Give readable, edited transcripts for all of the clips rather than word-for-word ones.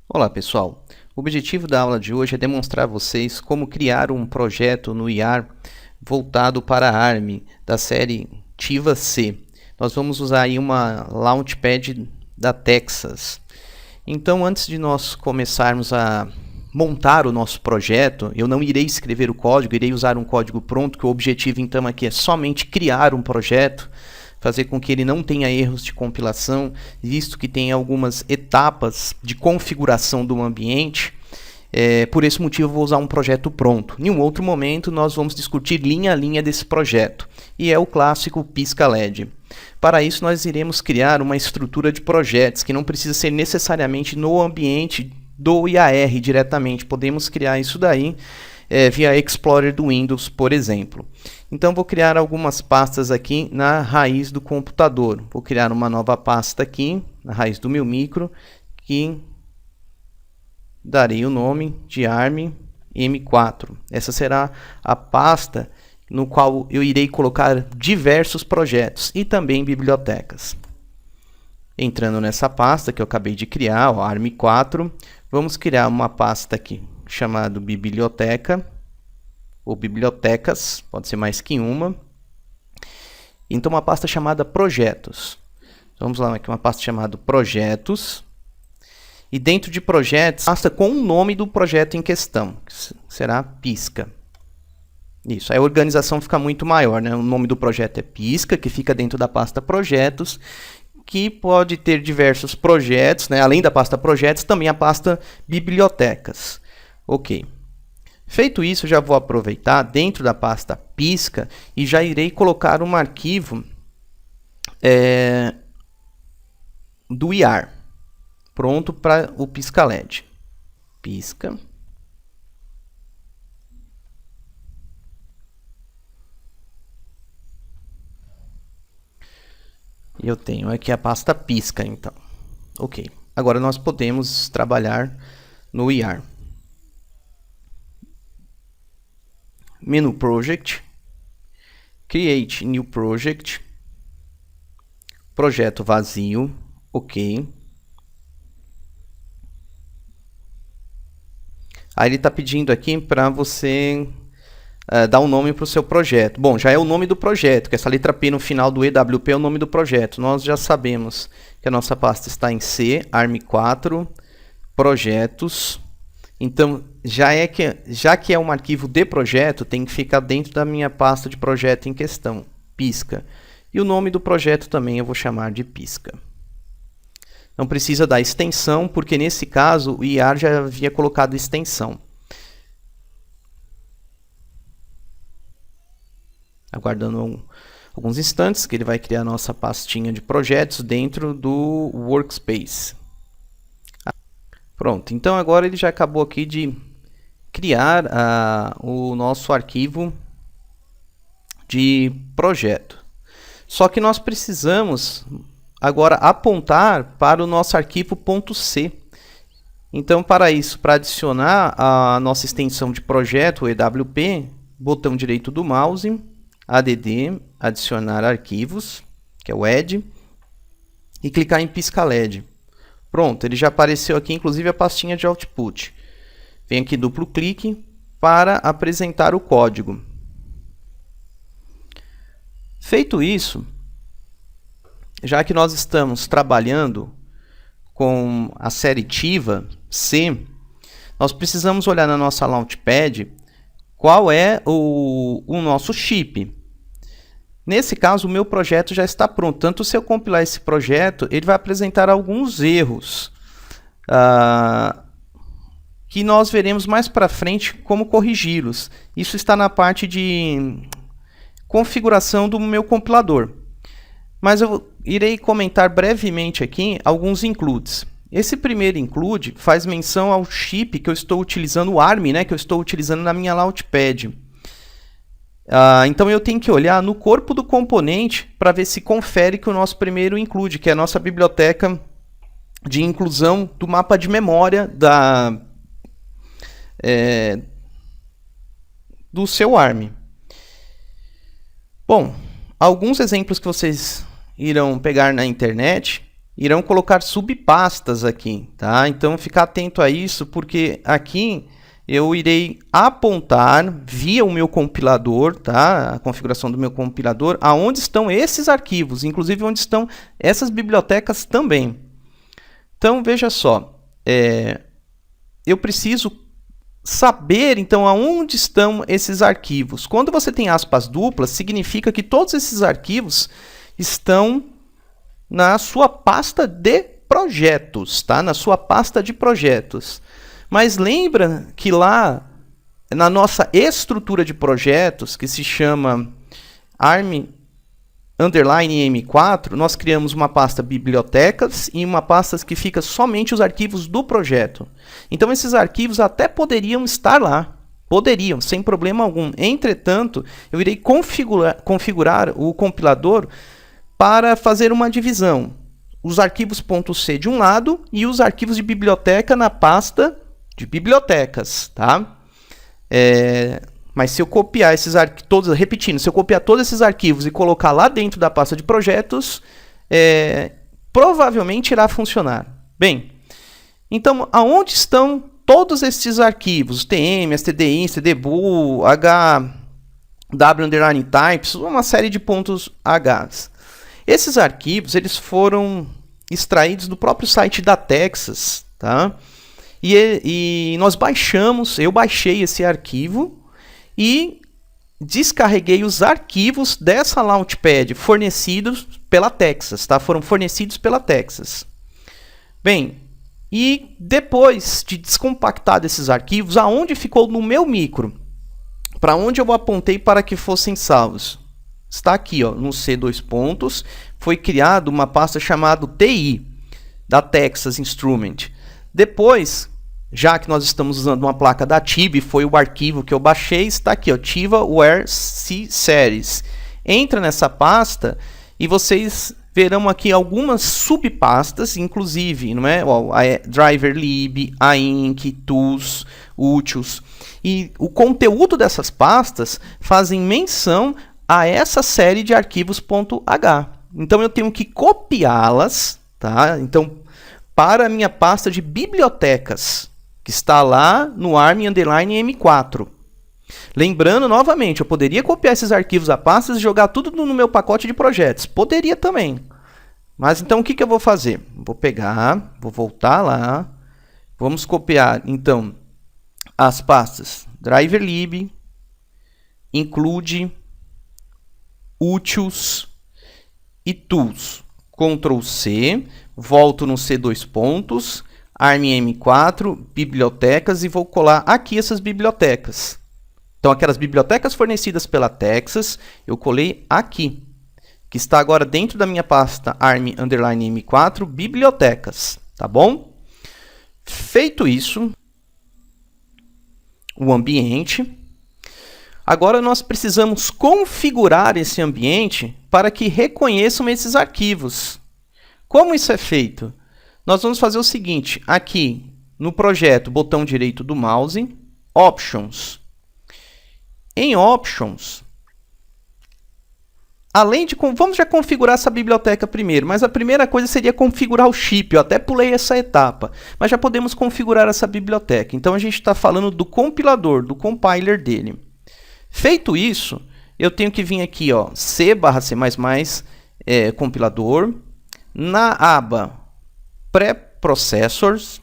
Olá pessoal, o objetivo da aula de hoje é demonstrar a vocês como criar um projeto no IAR voltado para a ARM da série Tiva C. Nós vamos usar aí uma Launchpad da Texas. Então, antes de nós começarmos a montar o nosso projeto, eu não irei escrever o código, irei usar um código pronto, que o objetivo então aqui é somente criar um projeto, fazer com que ele não tenha erros de compilação, visto que tem algumas etapas de configuração do ambiente. Por esse motivo, eu vou usar um projeto pronto. Em um outro momento, nós vamos discutir linha a linha desse projeto, e é o clássico Pisca-LED. Para isso, nós iremos criar uma estrutura de projetos, que não precisa ser necessariamente no ambiente do IAR diretamente. Podemos criar isso daí via Explorer do Windows, por exemplo. Então, vou criar algumas pastas aqui na raiz do computador. Vou criar uma nova pasta aqui, na raiz do meu micro, que darei o nome de ARM M4. Essa será a pasta no qual eu irei colocar diversos projetos e também bibliotecas. Entrando nessa pasta que eu acabei de criar, o ARM4, vamos criar uma pasta aqui chamada biblioteca, ou bibliotecas, pode ser mais que uma. Então, uma pasta chamada projetos. Vamos lá, aqui uma pasta chamada projetos. E dentro de projetos, pasta com o nome do projeto em questão, que será Pisca. Isso, aí a organização fica muito maior, né? O nome do projeto é Pisca, que fica dentro da pasta projetos, que pode ter diversos projetos, né? Além da pasta projetos, também a pasta bibliotecas. Ok. Feito isso, já vou aproveitar dentro da pasta Pisca e já irei colocar um arquivo do IAR, pronto para o Pisca-LED. Pisca. E eu tenho aqui a pasta Pisca, então. Ok. Agora nós podemos trabalhar no IAR. Menu Project, Create New Project, projeto vazio, ok. Aí ele está pedindo aqui para você dar um nome para o seu projeto. Bom, já é o nome do projeto, que essa letra P no final do EWP é o nome do projeto. Nós já sabemos que a nossa pasta está em C, ARM4, projetos. Então, já que é um arquivo de projeto, tem que ficar dentro da minha pasta de projeto em questão, Pisca. E o nome do projeto também eu vou chamar de Pisca. Não precisa dar extensão, porque nesse caso o IAR já havia colocado extensão. Aguardando alguns instantes, que ele vai criar a nossa pastinha de projetos dentro do Workspace. Pronto, então agora ele já acabou aqui de criar o nosso arquivo de projeto. Só que nós precisamos agora apontar para o nosso arquivo .c. Então, para isso, para adicionar a nossa extensão de projeto, o EWP, botão direito do mouse, add, adicionar arquivos, que é o add, e clicar em Pisca-LED. Pronto, ele já apareceu aqui, inclusive a pastinha de output. Vem aqui duplo clique para apresentar o código. Feito isso, já que nós estamos trabalhando com a série Tiva C, nós precisamos olhar na nossa Launchpad qual é o nosso chip. Nesse caso, o meu projeto já está pronto. Tanto se eu compilar esse projeto, ele vai apresentar alguns erros que nós veremos mais para frente como corrigi-los. Isso está na parte de configuração do meu compilador. Mas eu irei comentar brevemente aqui alguns includes. Esse primeiro include faz menção ao chip que eu estou utilizando, o ARM, né, que eu estou utilizando na minha Launchpad. Então eu tenho que olhar no corpo do componente para ver se confere que o nosso primeiro include, que é a nossa biblioteca de inclusão do mapa de memória do seu ARM. Bom, alguns exemplos que vocês irão pegar na internet irão colocar subpastas aqui, tá? Então, ficar atento a isso, porque aqui eu irei apontar via o meu compilador, tá? A configuração do meu compilador, aonde estão esses arquivos, inclusive onde estão essas bibliotecas também. Então, veja só, eu preciso saber, então, aonde estão esses arquivos. Quando você tem aspas duplas, significa que todos esses arquivos estão na sua pasta de projetos, tá? Na sua pasta de projetos. Mas lembra que lá, na nossa estrutura de projetos, que se chama ARM_M4, nós criamos uma pasta bibliotecas e uma pasta que fica somente os arquivos do projeto. Então, esses arquivos até poderiam estar lá. Poderiam, sem problema algum. Entretanto, eu irei configurar o compilador para fazer uma divisão. Os arquivos .c de um lado e os arquivos de biblioteca na pasta de bibliotecas, tá? Mas se eu copiar esses arquivos, repetindo, se eu copiar todos esses arquivos e colocar lá dentro da pasta de projetos, provavelmente irá funcionar. Bem, então, aonde estão todos esses arquivos? TM, stdin, stdbu, hw_types, uma série de pontos Hs. Esses arquivos, eles foram extraídos do próprio site da Texas, tá? E nós baixamos, eu baixei esse arquivo e descarreguei os arquivos dessa Launchpad fornecidos pela Texas, tá? Foram fornecidos pela Texas. Bem, e depois de descompactar desses arquivos, aonde ficou no meu micro? Para onde eu apontei para que fossem salvos? Está aqui, ó, no C dois pontos, foi criada uma pasta chamada TI, da Texas Instrument. Depois, já que nós estamos usando uma placa da TIB, foi o arquivo que eu baixei, está aqui, ó, TivaWare C Series. Entra nessa pasta e vocês verão aqui algumas subpastas, inclusive, não é? Ó, a DriverLib, a Inc, Tools, Utils. E o conteúdo dessas pastas fazem menção a essa série de arquivos .h. Então eu tenho que copiá-las, tá? Então, para a minha pasta de bibliotecas, que está lá no ARM_M4. Lembrando, novamente, eu poderia copiar esses arquivos a pastas e jogar tudo no meu pacote de projetos. Poderia também. Mas então o que eu vou fazer? Vou pegar, vou voltar lá. Vamos copiar, então, as pastas DriverLib, Include, Utils e Tools. Ctrl C, volto no C dois pontos, ARM_M4, bibliotecas e vou colar aqui essas bibliotecas. Então, aquelas bibliotecas fornecidas pela Texas, eu colei aqui, que está agora dentro da minha pasta ARM_M4, bibliotecas, tá bom? Feito isso, o ambiente. Agora nós precisamos configurar esse ambiente para que reconheçam esses arquivos. Como isso é feito? Nós vamos fazer o seguinte, aqui no projeto, botão direito do mouse, Options. Em Options, além de... Vamos já configurar essa biblioteca primeiro, mas a primeira coisa seria configurar o chip. Eu até pulei essa etapa, mas já podemos configurar essa biblioteca. Então, a gente está falando do compilador, do compiler dele. Feito isso, eu tenho que vir aqui, ó, C/C++, compilador, na aba Preprocessors.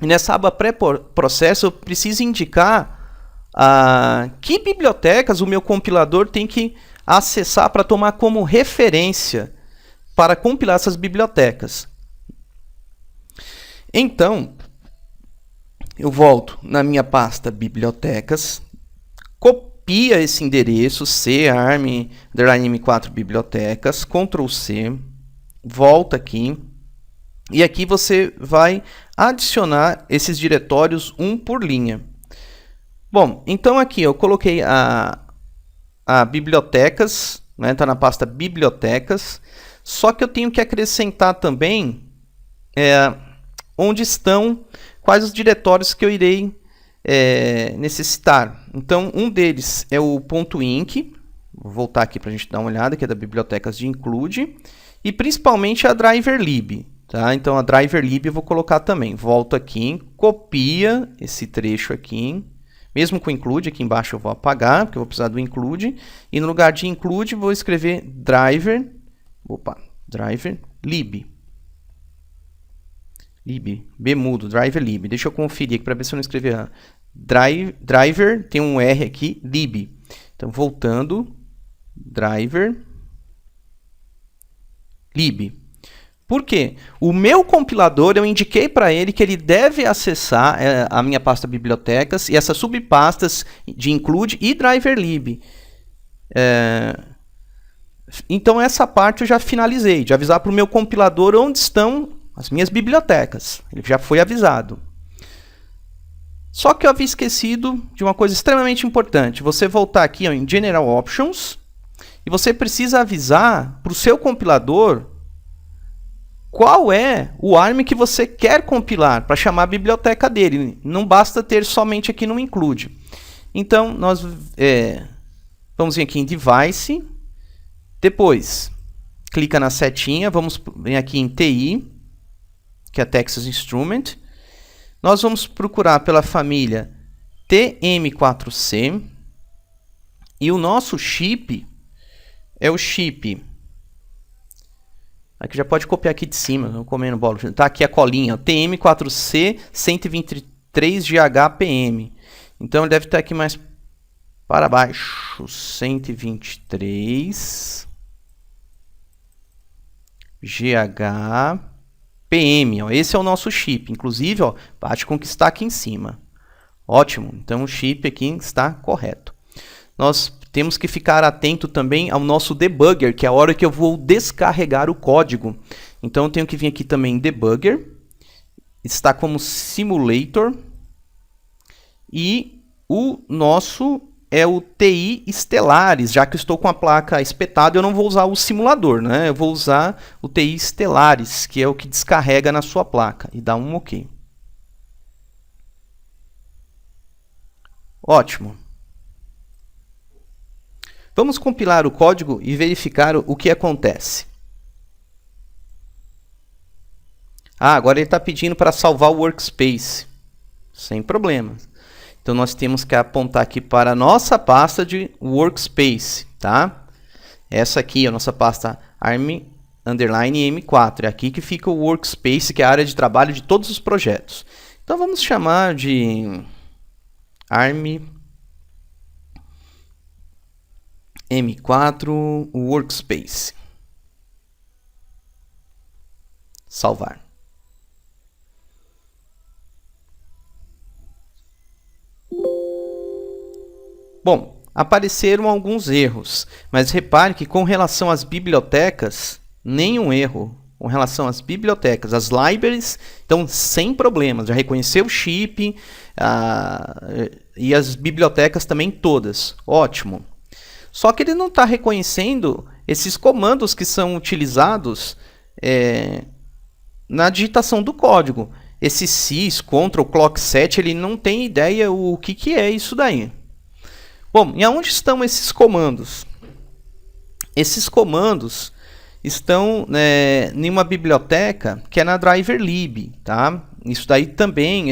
E nessa aba Preprocessor, eu preciso indicar que bibliotecas o meu compilador tem que acessar para tomar como referência para compilar essas bibliotecas. Então, eu volto na minha pasta bibliotecas, copia esse endereço C ARM_M4 bibliotecas, Ctrl C, volta aqui e aqui você vai adicionar esses diretórios um por linha. Bom, então aqui eu coloquei a bibliotecas, né, tá na pasta bibliotecas, só que eu tenho que acrescentar também onde estão, quais os diretórios que eu irei necessitar. Então, um deles é o .inc, vou voltar aqui para a gente dar uma olhada, que é da bibliotecas de Include, e principalmente a driver lib. Tá? Então a driver lib eu vou colocar também. Volto aqui, copia esse trecho aqui, mesmo com include, aqui embaixo eu vou apagar, porque eu vou precisar do include, e no lugar de include vou escrever driver lib. B mudo, driver lib. Deixa eu conferir aqui para ver se eu não escrevi errado. Driver, tem um R aqui, lib. Então, voltando, driver lib. Por quê? O meu compilador, eu indiquei para ele que ele deve acessar a minha pasta bibliotecas e essas subpastas de include e driver lib. Então, essa parte eu já finalizei, de avisar para o meu compilador onde estão as minhas bibliotecas. Ele já foi avisado. Só que eu havia esquecido de uma coisa extremamente importante. Você voltar aqui em General Options e você precisa avisar para o seu compilador qual é o ARM que você quer compilar para chamar a biblioteca dele. Não basta ter somente aqui no include. Então, nós vamos vir aqui em Device. Depois, clica na setinha. Vamos vir aqui em TI, que é Texas Instrument. Nós vamos procurar pela família TM4C. E o nosso chip é o chip... Aqui já pode copiar aqui de cima, eu comendo bola. Tá aqui a colinha, TM4C 123GHPM. Então ele deve estar aqui mais para baixo, 123 GHPM. Ó. Esse é o nosso chip. Inclusive, ó, bate com o que está aqui em cima. Ótimo. Então o chip aqui está correto. Nós temos que ficar atento também ao nosso debugger, que é a hora que eu vou descarregar o código. Então eu tenho que vir aqui também em debugger, está como simulator, e o nosso é o TI Stellaris. Já que eu estou com a placa espetada, eu não vou usar o simulador, né? Eu vou usar o TI Stellaris, que é o que descarrega na sua placa, e dá um OK. Ótimo. Vamos compilar o código e verificar o que acontece. Agora ele está pedindo para salvar o workspace. Sem problemas. Então nós temos que apontar aqui para a nossa pasta de workspace. Tá? Essa aqui é a nossa pasta ARM_M4. É aqui que fica o workspace, que é a área de trabalho de todos os projetos. Então vamos chamar de ARM M4 Workspace. Salvar. Bom, apareceram alguns erros, mas repare que com relação às bibliotecas, nenhum erro. Com relação às bibliotecas, as libraries estão sem problemas. Já reconheceu o chip e as bibliotecas também todas. Ótimo. Só que ele não está reconhecendo esses comandos que são utilizados na digitação do código. Esse sys, control, clock set, ele não tem ideia o que é isso daí. Bom, e aonde estão esses comandos? Esses comandos estão em uma biblioteca que é na driver lib. Tá? Isso daí também,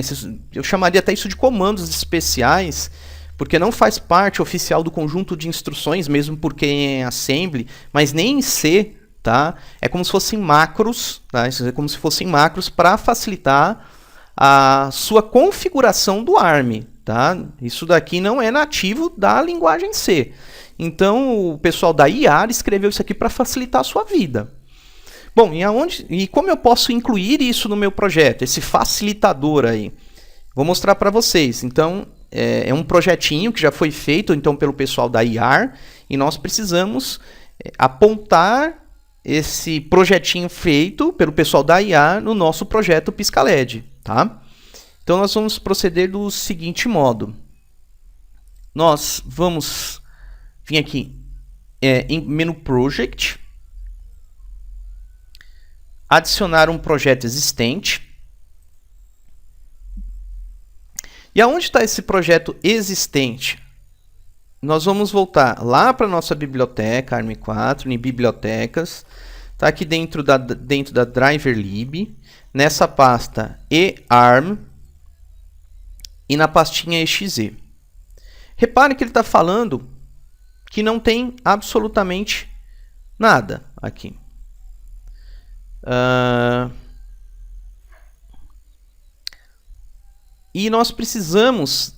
eu chamaria até isso de comandos especiais, porque não faz parte oficial do conjunto de instruções, mesmo porque é em assembly, mas nem em C, tá? É como se fossem macros, tá? Isso é como se fossem macros para facilitar a sua configuração do ARM, tá? Isso daqui não é nativo da linguagem C. Então, o pessoal da IAR escreveu isso aqui para facilitar a sua vida. Bom, e como eu posso incluir isso no meu projeto, esse facilitador aí? Vou mostrar para vocês. Então, é um projetinho que já foi feito então pelo pessoal da IAR e nós precisamos apontar esse projetinho feito pelo pessoal da IAR no nosso projeto Piscaled, tá? Então nós vamos proceder do seguinte modo. Nós vamos vir aqui em menu Project, adicionar um projeto existente. E aonde está esse projeto existente? Nós vamos voltar lá para a nossa biblioteca, ARM4, em bibliotecas. Está aqui dentro da driver lib, nessa pasta earm e na pastinha exe. Repare que ele está falando que não tem absolutamente nada aqui. E nós precisamos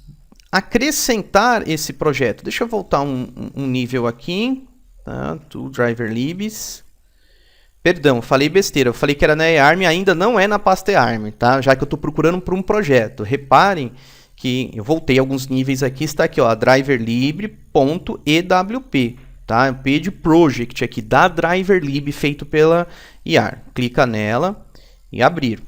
acrescentar esse projeto. Deixa eu voltar um nível aqui. Tá? To driver libs. Perdão, falei besteira. Eu falei que era na earm, ainda não é na pasta earm, tá? Já que eu estou procurando por um projeto. Reparem que eu voltei alguns níveis aqui. Está aqui, ó, driverlib.ewp. Tá? P de project aqui, da driverlib feito pela IAR. Clica nela e abrir.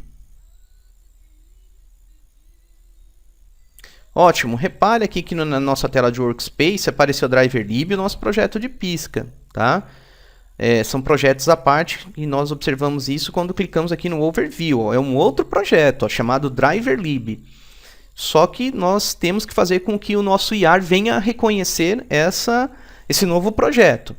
Ótimo, repare aqui que na nossa tela de workspace apareceu o driverlib e o nosso projeto de pisca. Tá? São projetos à parte e nós observamos isso quando clicamos aqui no overview. Ó. É um outro projeto ó, chamado driverlib. Só que nós temos que fazer com que o nosso IAR venha a reconhecer esse novo projeto.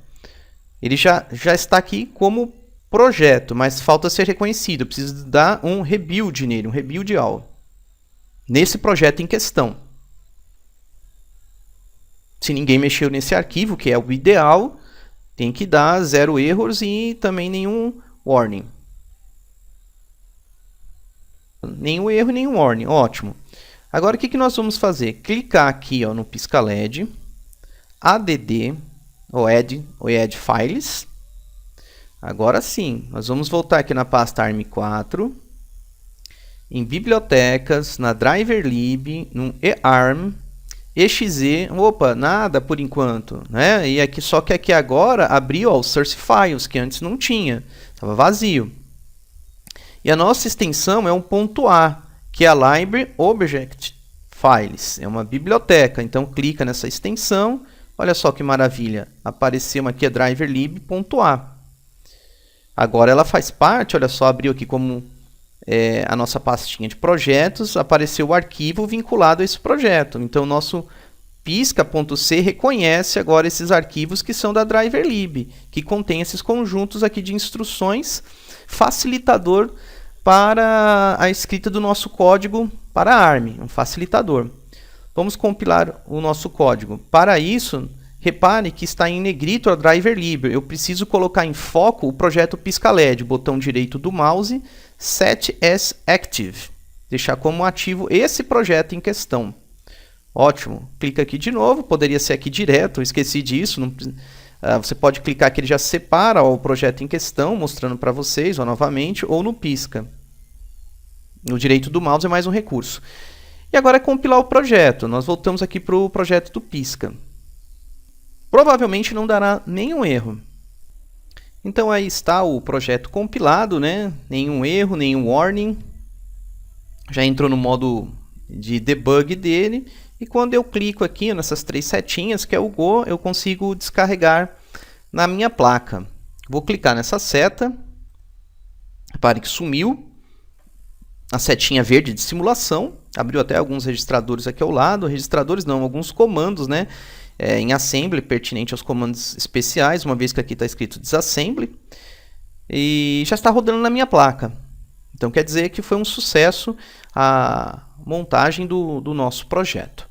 Ele já está aqui como projeto, mas falta ser reconhecido. Eu preciso dar um rebuild nele, um rebuild all. Nesse projeto em questão. Se ninguém mexeu nesse arquivo, que é o ideal, tem que dar 0 erros e também nenhum warning. Nenhum erro e nenhum warning. Ótimo. Agora o que nós vamos fazer? Clicar aqui ó, no pisca LED, add, ou add files. Agora sim, nós vamos voltar aqui na pasta ARM4, em bibliotecas, na driverlib, no earm, exe, opa, nada por enquanto, né? E aqui, só que aqui agora abriu ó, os source files, que antes não tinha, estava vazio. E a nossa extensão é um .a, que é a Library Object Files, é uma biblioteca, então clica nessa extensão, olha só que maravilha, apareceu aqui a driverlib.a. Agora ela faz parte, olha só, abriu aqui como a nossa pastinha de projetos, apareceu o arquivo vinculado a esse projeto. Então, o nosso pisca.c reconhece agora esses arquivos que são da driverlib, que contém esses conjuntos aqui de instruções, facilitador para a escrita do nosso código para a ARM, um facilitador. Vamos compilar o nosso código. Para isso, repare que está em negrito a driverlib. Eu preciso colocar em foco o projeto pisca-LED, botão direito do mouse, Set as Active. Deixar como ativo esse projeto em questão. Ótimo. Clica aqui de novo. Poderia ser aqui direto, eu esqueci disso. Não, você pode clicar que ele já separa ó, o projeto em questão, mostrando para vocês, ó, novamente, ou no pisca. No direito do mouse é mais um recurso. E agora é compilar o projeto. Nós voltamos aqui para o projeto do pisca. Provavelmente não dará nenhum erro. Então aí está o projeto compilado, né? Nenhum erro, nenhum warning. Já entrou no modo de debug dele. E quando eu clico aqui nessas 3 setinhas, que é o Go, eu consigo descarregar na minha placa. Vou clicar nessa seta. Repare que sumiu a setinha verde de simulação. Abriu até alguns registradores aqui ao lado. Registradores não, alguns comandos, né? Em assembly, pertinente aos comandos especiais, uma vez que aqui está escrito disassembly. E já está rodando na minha placa. Então quer dizer que foi um sucesso a montagem do nosso projeto.